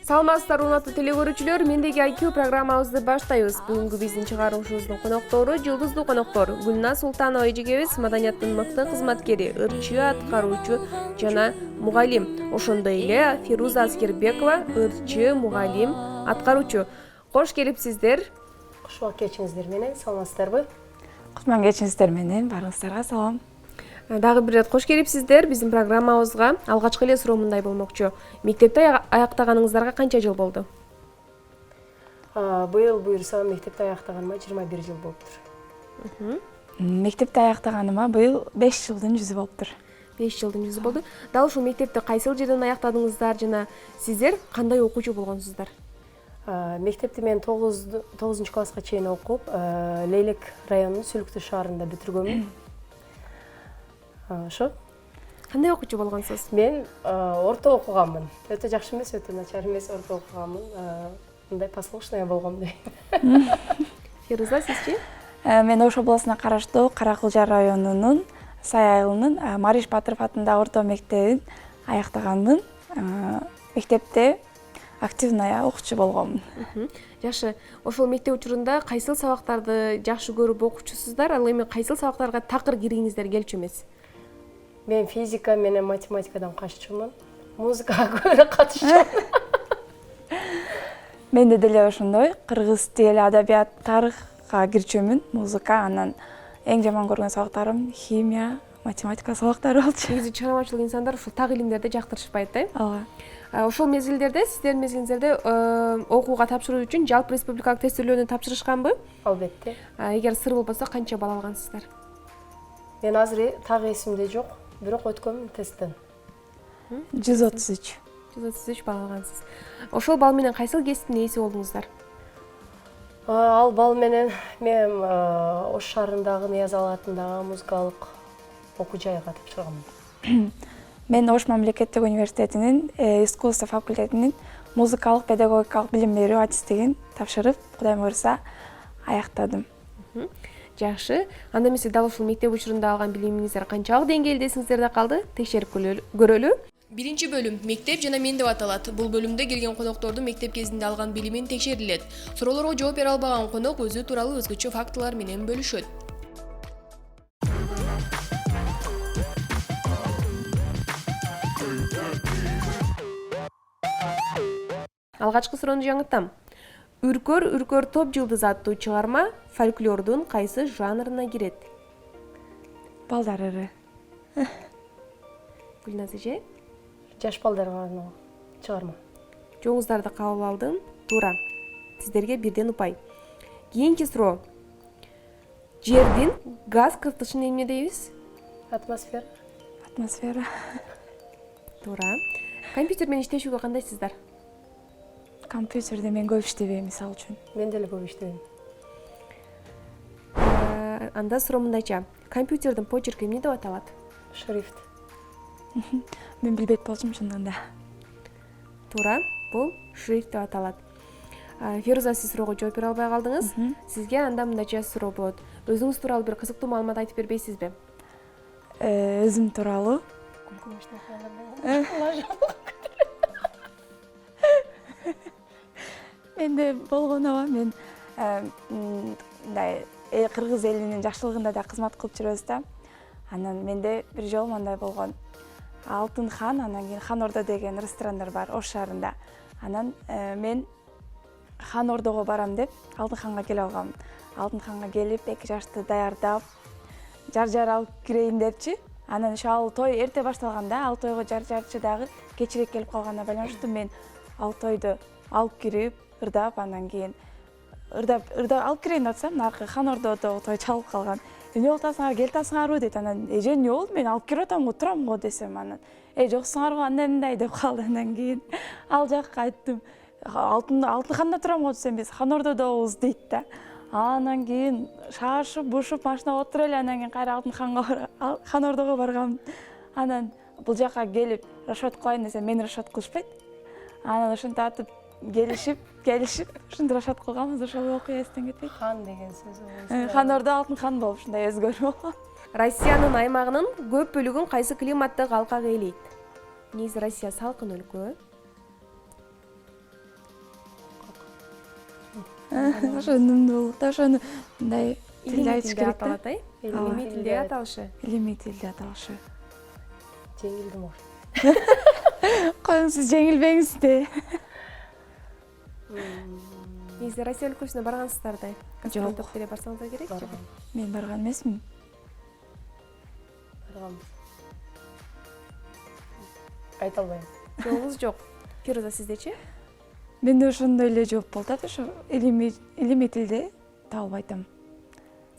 Саламатсыздар урматтуу теле көрүүчүлөр, мендеги IQ программабызды баштайбыз. Бүгүнкү биздин чыгарылышыбыздын коноктору жылдыздуу коноктор Гүлназ Султанова эжегебиз, маданияттын мыкты кызматкери, ырчы, аткаруучу жана мугалим. Ошондой эле Фируза Аскербекова, ырчы, мугалим, аткаруучу. Кош келипсиздер. Кушуак кечиңиздер менен, саламатсыздарбы? Кутман кечиңиздер менен, баарыңыздарга салам. Дагы бир ирет кош келипсиздер биздин программабызга. Алгачкы эле суроо мындай болмокчу. Мектепте аяктаганыңыздарга канча жыл болду? Быйыл буюрса мектепти аяктаганыма 21 жыл болуптур. Мектепти аяктаганыма быйыл 5 жылдын жүзү болуптур. 5 жылдын жүзү болду. Дал ушул мектепти кайсыл жерден аяктадыңыздар жана сиздер кандай окуучу болгонсуздар? Мектепти мен 9 класска чейин окуп, Лейлек районунун Сүлүктүү шаарында бүтүргөмүн. Ошо. Кандай окуучу болгонсуз? Мен орто окуганмын. Өтө жакшы эмес, өтө начар эмес, орто окуганмын. Мындай послушный болгом дейм. Фируза, сизчи? Мен Ош областына караштуу Кара-Кылжа районунун Сай айылынын Мариш Батыров атындагы орто мектебин аяктаганмын. Мектепте активный окуучу болгомун. Жакшы. Ошол мектеп учурунда кайсыл сабактарды жакшы көрүп окучусуздар? Ал эми кайсыл сабактарга такыр киргиңиздер келчү эмес? Мен физика менен математикадан каччумун. Музыкага көбүрөөк катышчумун. Менде деле ошондой. Кыргыз тил, адабият, тарыхка кирчүмүн. Музыка, анан эң жаман көргөн сабактарым химия, математика сабактары болчу. Негизи чыгармачылык инсандар ушул так илимдерди жактырышпайт, да? Ооба. Ошол мезгилдерде, сиздердин мезгилиңиздерде окууга тапшыруу үчүн жалпы республикалык тестөөлөрдү тапшырышканбы? Албетте. Эгер сыр болбосо канча балл алгансыздар? Мен азыр так эсимде жок, бирок өткөм тесттен. 133. 133 балл алгансыз. Ошол балл менен кайсыл кесиптин ээси болдуңуздар? Ал балл менен мен Ош шаарындагы Ниязалы атындагы музыкалык окуу жайга тапшырганмын. Мен Ош мамлекеттик университетинин искусство факультетинин музыкалык педагогикалык билим берүү адистигин тапшырып, Кудай буйрса, аяктадым. Жакшы. Анда эмесе дал ушул мектеп учурунда алган билимиңиздер канчалык деңгээлде эсиңиздерде калды? Текшерип көрөлү. Биринчи бөлүм мектеп жана мен деп аталат. Бул бөлүмдө келген коноктордун мектеп кезинде алган билимин текшерилет. Суроолорго жооп бере албаган конок өзү тууралуу өзгөчө фактылар менен бөлүшөт. Алгачкы суроону жаңыртам. Үркөр топ жылдыз аттуу чыгарма фольклордун кайсы жанрына кирет? Балдар ыры. Гүлназ эже? Жаш балдарга арналган чыгарма. Жооңуздарды кабыл алдым. Туура. Сиздерге бирден упай. Кийинки суроо. Жердин газ кыртышын эмне дейбиз? Атмосфера. Атмосфера. Туура. Компьютер менен иштешүүгө кандайсыздар? Компьютерде мен көп иштебейм, мисалы үчүн. Мен деле көп иштебейм. Анда суроо мындайча. Компьютердин почерки эмне деп аталат? Шрифт. Мен билбейт болчумун чындыгында. Туура. Бул шрифт деп аталат. Фируза, сиз суроого жооп бере албай калдыңыз. Сизге анда мындайча суроо болот. Өзүңүз тууралуу бир кызыктуу маалымат айтып бербейсизби? Өзүм тууралуу. Менде болгон аба, мен мындай кыргыз элинин жакшылыгында да кызмат кылып жүрөбүз да. Анан менде бир жолу мындай болгон. Алтын хан, анан кийин Хан Ордо деген ресторандар бар Ош шаарында. Анан мен Хан Ордого барам деп Алтын ханга келип алгам. Алтын ханга келип, эки жашты даярдап, жар алып кирейин депчи. Анан ал той эрте башталганда, ал тойго жар-жарчы дагы кечирээк келип калганына байланыштуу мен ал тойду алып кирип, ырдап, анан кийин ырдап алып кирейин деп атсам, наркы Хан Ордодо той чалып калган. Эмне болуп атасыңар, келип атасыңарбы дейт. Анан эже эмне болду? Мен алып кирип атам го, турам го десем, анан жоксуңар го, андай мындай деп калды. Анан кийин ал жакка айттым. Алтын ханда турам го десем, биз Хан Ордодобуз дейт да. Анан кийин шашып, бушуп машинага отуруп эле, анан кийин кайра Алтын Хан Ордого баргам. Анан бул жакка келип расчет кылайын десем, мени расчет кылышпайт. Анан ошентип атып келишип, ушинтип расчет кылганбыз, ошол окуя эстен кетпейт. Хан деген сөз. Хан Ордо Алтын хан болуп ушундай өзгөрүү болгон. Россиянын аймагынын көп бөлүгүн кайсы климаттык алкак ээлейт? Негизи Россия салкын өлкө. Ошондо болуп да, ошону мындай тилде Илимий айтыш тилде керек да. аталат, илимий тилде аталышы. Илимий тилде аталышы. Жеңилдим ор. Коюңуз, сиз жеңилбеңиз да. Негизи Россия өлкөсүнө баргансыздар да. Жок. Бере барсаңыздар керек. Баргам. Мен барган эмесмин. Баргам. Айта албайм. Жолуңуз жок. Фируза, сиздечи? Менде ошондой эле жооп болуп атат, ошо илимий тилде таап айтам.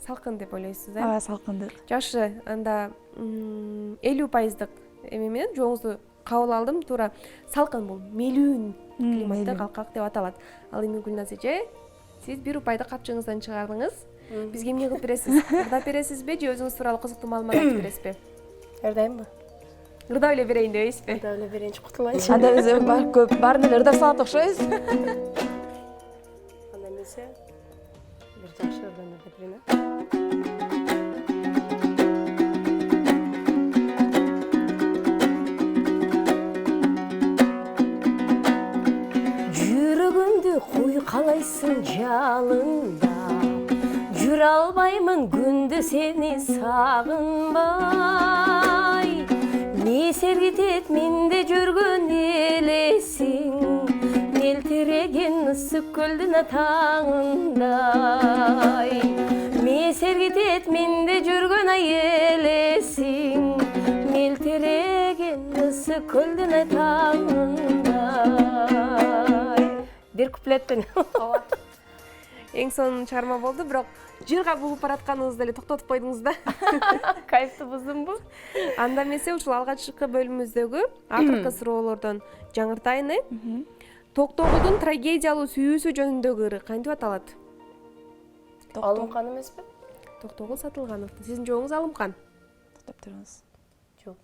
Салкын деп ойлойсуз, Аба, салкындык. Жакшы, анда 50% эме менен жооңузду кабыл алдым. Туура салкын бул, мелүүн климаттык алкак деп аталат. Ал эми Гүлназ эже, сиз 1 упайды капчыгыңыздан чыгардыңыз. Бизге эмне кылып бересиз? Ырдап бересизби же өзүңүз тууралуу кызыктуу маалымат айтып бересизби? Эр дайымбы? Ырдап эле берейин дебейсизби? Ырдап эле берейинчи, кутулайынчы. Анда биз көп баарын эле ырдап салат окшойбуз. Анда эмесе бир жакшы ырдап берейин. Жүрөгүмдү куйкалайсың жалында, жүрө албаймын күндө сени сагынбай. Не сергитет менде жүргөн элесиң, мелтиреген ысык көлдүн атаңындай. Не сергитет менде жүргөн элесиң, мелтиреген ысык көлдүн атаңындай. Бир куплеттен. Эң сонун чыгарма болду, бирок жырга бугуп баратканыңызды эле токтотуп койдуңуз да. Кайфты буздумбу? Анда эмесе ушул алгачкы бөлүмүбүздөгү акыркы суроолордон жаңыртайын. Токтогулдун трагедиялуу сүйүүсү жөнүндөгү ыры кантип аталат? Алымкан эмеспи? Токтогул Сатылганов. Сиздин жооңуз Алымкан. Токтоп туруңуз. Жок.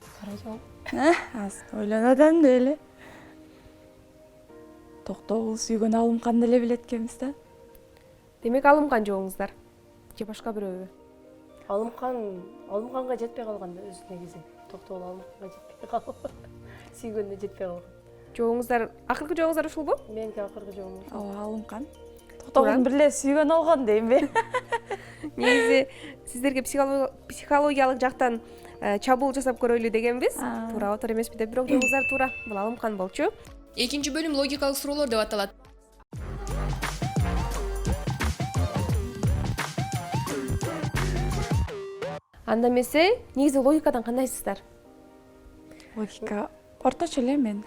Кара жол. Аз ойлонот анда эле. Токтогул сүйгөн Алымкан деле билет экенбиз да. Демек Алымкан жооңуздар. Же башка бирөбү? Алымканга жетпей калган да өзү негизи. Токтогул Алымканга жетпей калган. Сүйгөндө жетпей калган. Жооңуздар, акыркы жооңуздар ушул бу? Меники акыркы жолум. Ооба, Алымкан. Токтогулдун бир эле сүйгөн болгон деймби? Негизи сиздерге психологиялык жактан чабуул жасап көрөлү дегенбиз. Туура отур эмеспи деп, бирок жооңуздар туура. Бул Алымкан болчу. Экинчи бөлүм логикалык суроолор деп аталат. Анда эмесе, негизи логикадан кандайсыздар? Логика орточо эле мен.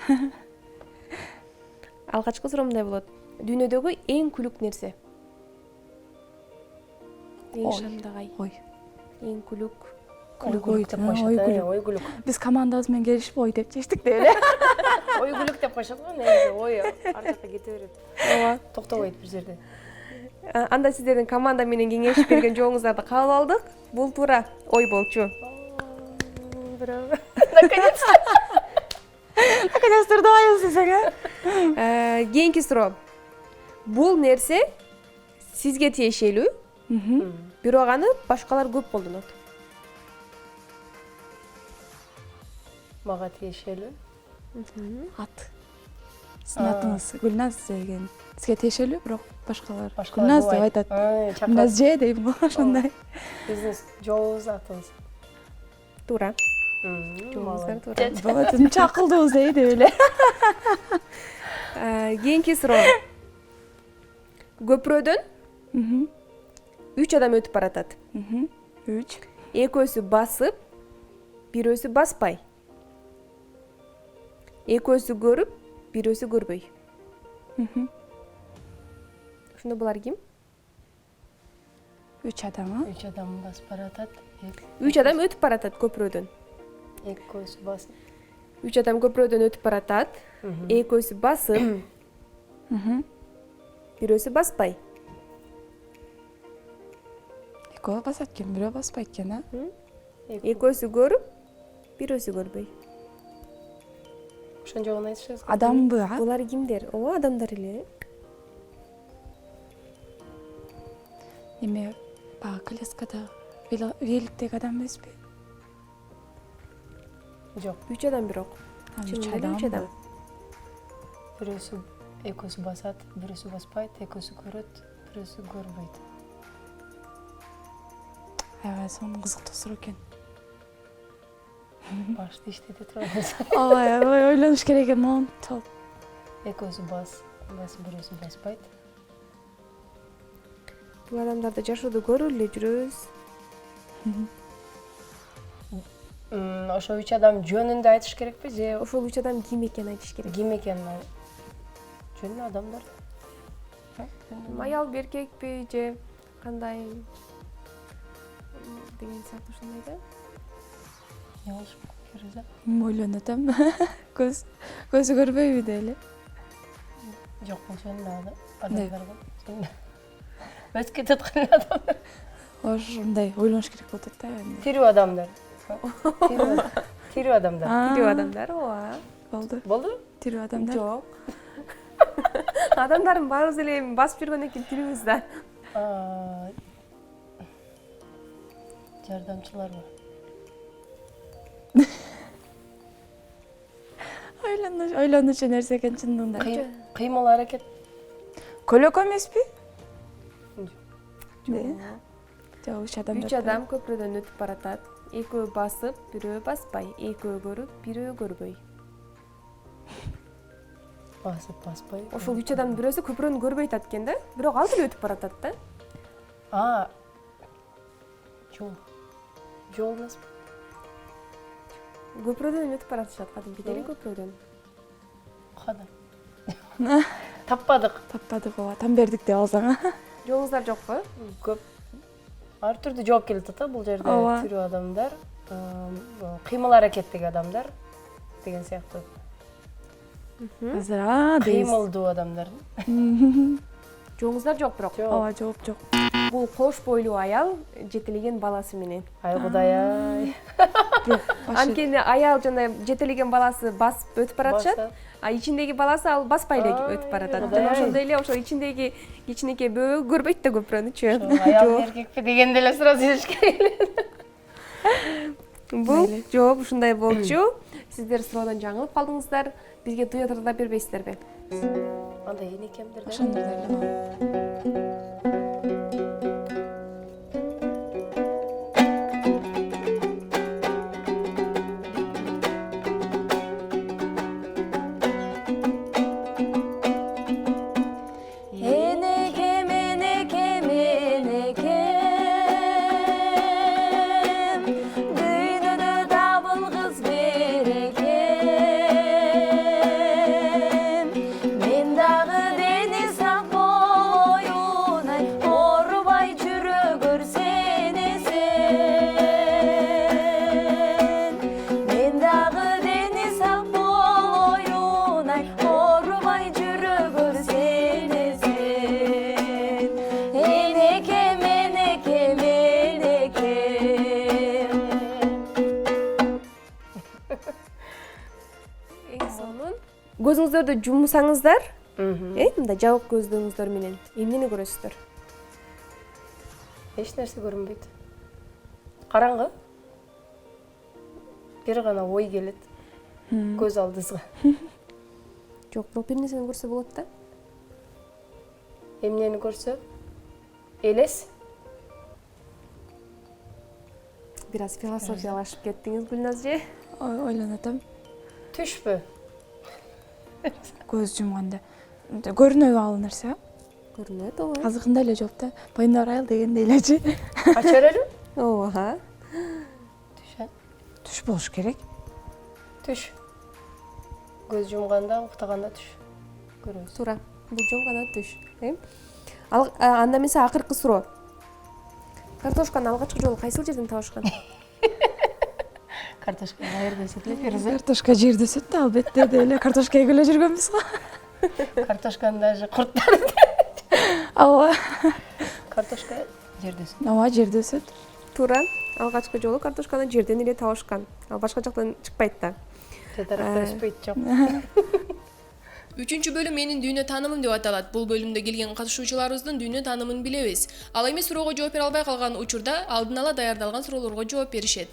Алгачкы суроо мындай болот. Дүйнөдөгү эң күлүк нерсе? Эң шамдагай. Ой. Эң күлүк. Ой күлүк деп коюшат. Ой күлүк. Биз командабыз менен келишип ой деп чечтик да эле. Ой күлүк деп коюшат го, негизи ой ар жакка кете берет. Ооба. Токтобойт бир жерде. Анда сиздердин команда менен кеңешип берген жооңуздарды кабыл алдык. Бул туура ой болчу. Наконец-то ырдабайбыз десең, Кийинки суроо. Бул нерсе сизге тиешелүү, бирок аны башкалар көп колдонот. Мага тиешелүү. Ат. Сиздин атыңыз Гүлназ деген. Сизге тиешелүү, бирок башкалар Башкалар Гүлназ деп болбойт. айтат. Чакырат. Гүлназ же дейм го, ошондой. Биздин жообуз атыбыз. Туура. Жооңуздар туура. Болот, чакылдыбыз деп эле. Кийинки суроо. Көпүрөдөн 3 адам өтүп баратат. 3. Экөөсү басып, бирөөсү баспай. Экөөсү көрүп, бирөөсү көрбөй. Ошондо булар ким? 3 адам. 3 адам басып баратат. 3 адам өтүп баратат көпүрөдөн. Экөөсү басып. 3 адам көпүрөдөн өтүп баратат. Экөөсү басып, бирөөсү баспай. Экөө басат экен, бирөө баспайт экен, а? Экөөсү көрүп, бирөөсү көрбөй. Ошонун жообун айтышыңыз. Адамбы, а? Булар кимдер? Ооба, адамдар эле. Эме бага коляскада великтеги адам эмеспи? Жок. 3 адам бирок. 3 Чын эле адам. 3 адам. Бирөөсү экөөсү басат, бирөөсү баспайт, экөөсү көрөт, бирөөсү көрбөйт. Аябай сонун кызыктуу суроо экен. Башты иштете турабыз. Аябай ойлонуш керек экен монтоп. Экөөсү бирөөсү баспайт. Бул адамдарды жашоодо көрүп эле жүрөбүз. Ошо 3 адам жөнүндө айтыш керекпи же Ошол 3 адам ким экенин айтыш керек. ким экенин? Жөн адамдар. Аял эркекпи же кандай деген сыяктуу ушундай да. Ялыш керезе. Ойлонот эм. Көзү көрбөйбү деле. Жок, бул жөн адамдар го. Өтүп кетип аткан адамдар. Ошондой ойлонуш керек болот да. Тирүү адамдар. Тирүү адамдар. Тирүү адамдар, ооба. Болду. Болду? Тирүү адамдар. Жок. Адамдардын баарыбыз эле басып жүргөн экен тирүүбүз да. Жардамчыларбы? Ойлонучу нерсе экен чындыгында. Кыймыл аракет. Көлөкө эмеспи? Жок. Жок, 3 адам. 3 адам көпүрөдөн өтүп баратат. Экөө басып, бирөө баспай, экөө көрүп, бирөө көрбөй. Басып баспай. Ошол 3 адамдын бирөөсү көпүрөнү көрбөй атат экен да. Бирок ал деле өтүп баратат да. Жол. Жол эмеспи? Көпүрөдөн өтүп баратышат кадимки деле көпүрөдөн. Када? Таппадык. Ооба, там бердик деп алсаң. Жолуңуздар жокпу? Көп. Ар түрдүү жооп келип атат бул жерде. Ооба. Тирүү адамдар, кыймыл аракеттеги адамдар деген сыяктуу. Азыр дейсиз. Кыймылдуу адамдар. Жолуңуздар жок бирок. Ооба, жок. Бул кош бойлуу аял жетелеген баласы менен. Ай Кудай ай. Анткени аял жана жетелеген баласы басып өтүп баратышат. А ичиндеги баласы ал баспай эле өтүп баратат. Жана ошондой эле ошо ичиндеги кичинекей бөө көрбөйт да көпүрөнүчү. Аял эркекпи дегенде эле сразу элеш керек. Бул жооп ушундай болчу. Сиздер суроодон жаңылып калдыңыздар. Бизге дуя тартып бербейсиздерби? Андай энекемдер да. Ошондой эле. Көзүңүздөрдү жумсаңыздар, мындай жабык көздөрүңүздөр менен эмнени көрөсүздөр? Эч нерсе көрүнбөйт. Караңгы. Бир гана ой келет. Көз алдыңызга. Жок, бирок бир нерсени көрсө болот да. Эмнени көрсө? Элес. Бир аз философиялашып кеттиңиз, Гүлназ же. Ойлонот эм. Түшпү? Көз жумганда көрүнөбү ал нерсе? Көрүнөт, ооба. Азыркында эле жооп да. Байнар айыл дегенде элечи. Ачар эле? Ооба. Түш болуш керек. Түш. Көз жумганда, уктаганда түш көрөбүз. Туура. Бул жумганда түш. Анда эмесе акыркы суроо. Картошканы алгачкы жолу кайсыл жерден табышкан? Картошка каерде өсөт эле Фируза? Картошка жерде өсөт да, албетте деле картошка эгип эле жүргөнбүз го. Картошканы даже курттар. Ооба. Картошка жерде өсөт. Ооба, жерде өсөт. Туура. Алгачкы жолу картошканы жерден эле табышкан. Ал башка жактан чыкпайт да. Же тарапта өспөйт, жок. 3 бөлүм менин дүйнө таанымым деп аталат. Бул бөлүмдө келген катышуучуларыбыздын дүйнө таанымын билебиз. Ал эми суроого жооп бере албай калган учурда алдын ала даярдалган суроолорго жооп беришет.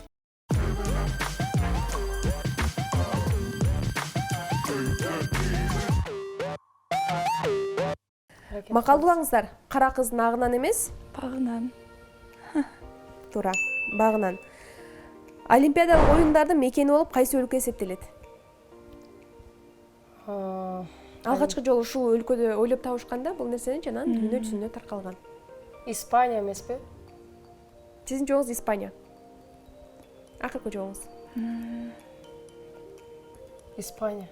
Макалдуулаңыздар. Кара кыздын агынан эмес, Багынан. туура, багынан. Олимпиадалык оюндардын мекени болуп кайсы өлкө эсептелет? Алгачкы жолу ушул өлкөдө ойлоп табышканда бул нерсени анан дүйнө жүзүнө таркалган. Испания эмеспи? Сиздин жооңуз Испания. Акыркы жооңуз. Испания.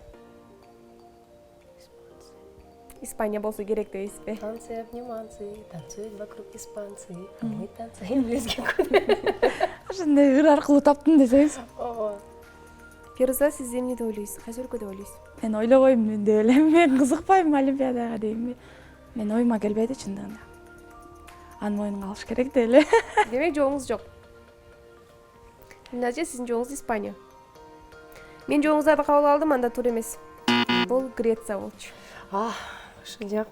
Испания болсо керек дейсизби? Танцы обниманцы, танцуют вокруг испанцы, а мы танцуем близким. Ошондой ыр аркылуу таптым десеңиз. Ооба. Фируза, сиз эмне деп ойлойсуз? Кайсы өлкө деп ойлойсуз? Мен ойлобойм деп элем. Мен кызыкпайм олимпиадага дейм. Мен оюма келбейт чындыгында. Анын оюнун алыш керек деп эле. Демек жооңуз жок. Нажа, сиздин жооңуз Испания. Мен жооңуздарды кабыл алдым, анда туура эмес. Бул Греция болчу. Ушул жак.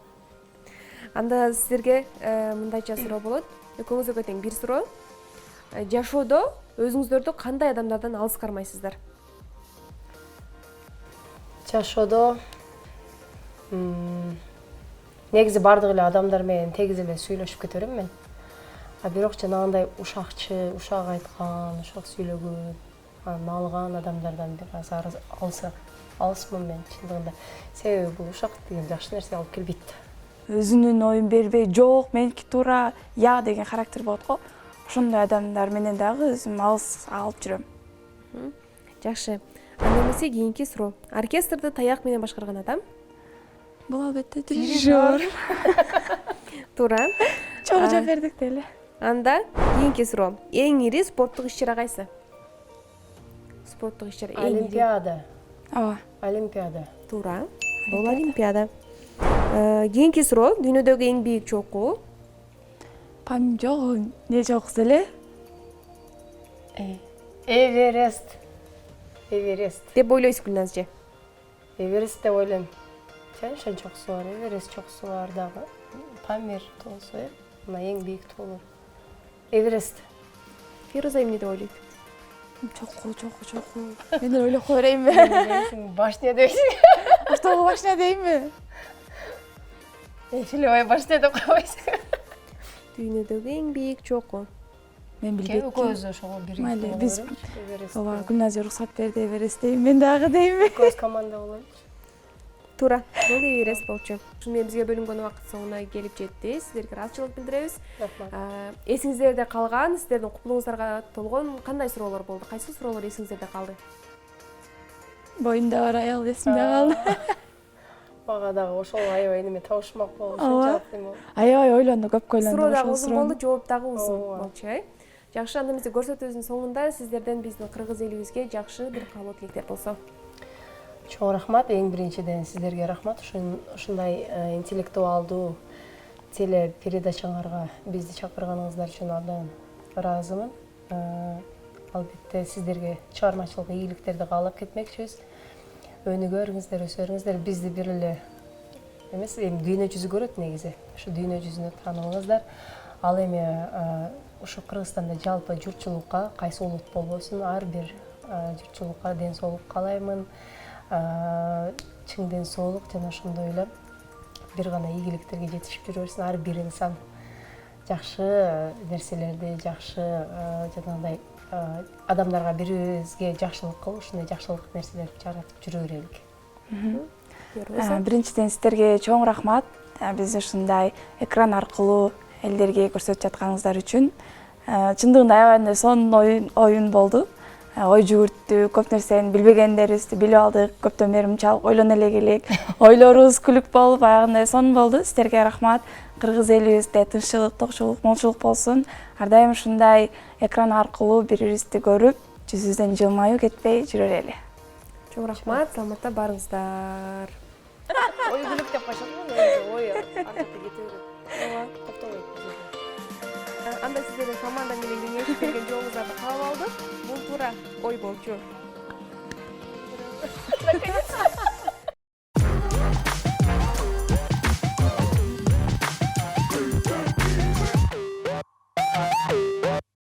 Анда сиздерге мындайча суроо болот. Экөөңүзгө тең бир суроо. Жашоодо өзүңүздөрдү кандай адамдардан алыс кармайсыздар? Жашоодо негизи бардык эле адамдар менен тегиз эле сүйлөшүп кете берем мен. Бирок жанагындай ушакчы, ушак айткан, ушак сүйлөгөн, малган адамдардан бир аз алысмын мен чындыгында. Себеби бул ушак деген жакшы нерсе алып келбейт. Өзүнүн оюн бербей, жок, меники туура, я деген характер болот го. Ошондой адамдар менен дагы өзүм алыс алып жүрөм. Жакшы. Анда эмесе кийинки суроо. Оркестрди таяк менен башкарган адам? Бул албетте дирижер. Туура. Чогуу жооп бердик деле. Анда кийинки суроо. Эң ири спорттук иш-чара кайсы? Спорттук иш-чара эң ири. Олимпиада. Ооба. Олимпиада. Туура. Бул Олимпиада. Кийинки суроо. Дүйнөдөгү эң бийик чокуу? Памятым жок, не жоксуз эле? Эверест. Эверест. Деп ойлойсуз Гүлназжы? Эверест деп ойлойм. Чоң чоксу бар, Эверест чоксу бар дагы. Памир тоосу, мына эң бийик тоолор. Эверест. Фируза эмне деп ойлойт? Чокуу. Мен эле ойлоп кое берейинби? Башня дейсиң. Оштогу башына дейинби? Эфилевая башня деп койбойсуң. Дүйнөдөгү эң бийик чокуу. Мен билбейт. Экөөбүз ошого бир. Майлы, биз Эверест. ооба, Гүлназия уруксат берди, Эверест дейм, мен дагы деймби? Экөөбүз команда бололу. Туура. Бул Эверест болчу. Ушун менен бизге бөлүнгөн убакыт соңуна келип жетти. Сиздерге ыраазычылык билдиребиз. Эсиңиздерде калган, сиздердин куплуңуздарга толгон кандай суроолор болду? Кайсы суроолор эсиңиздерде калды? Боюнда бар аял эсимде калды. Мага дагы ошол аябай неме табышмак болду. Ооба. Аябай ойлонду, көп ойлонду. Суроо дагы узун болду, жооп дагы узун Ооба. болчу, Жакшы, анда эмесе көрсөтүүбүздүн соңунда сиздерден биздин кыргыз элибизге жакшы бир каалоо тилектер болсо. Чоң рахмат, эң биринчиден сиздерге рахмат. Ушундай интеллектуалдуу телепередачаңарга бизди чакырганыңыздар үчүн абдан ыраазымын. Албетте сиздерге чыгармачылык ийгиликтерди каалап кетмекчибиз. Өнүгөрүңүздөр, өсөрүңүздөр, бизди бир эле эмес, эми дүйнө жүзү көрөт негизи. Ушу дүйнө жүзүнө таанылыңыздар. Ал эми ушу Кыргызстанда жалпы журтчулукка, кайсы улут болбосун, ар бир журтчулукка ден соолук каалаймын. Чың ден соолук жана ошондой эле бир гана ийгиликтерге жетишип жүрө берсин. Ар бир инсан жакшы нерселерди, жакшы жанагындай адамдарга бирибизге жакшылык кылып, ушундай жакшылык нерселерди жаратып жүрө берелик. Биринчиден сиздерге чоң рахмат. Биз ушундай экран аркылуу элдерге көрсөтүп жатканыңыздар үчүн. Чындыгында аябай сонун оюн болду. Ой жүгүрттү, көп нерсени билбегендерибизди билип алдык. Көптөн бери мынчалык ойлоно эле келек. Ойлорубуз күлүк болуп, аягындай сонун болду. Сиздерге рахмат. Кыргыз элибизде тынччылык, токчулук, молчулук болсун. Ар дайым ушундай экран аркылуу бири-бирибизди көрүп, жүзүбүздөн жылмаюу кетпей жүрө берели. Чоң рахмат, саламатта барыңыздар. Ой күлүк деп койшоң, ой артта кете берет. Ооба, топтобойт. Анда сиздердин команда менен кеңешип берген жооңуздарды кабыл алдык. Бул туура ой болчу.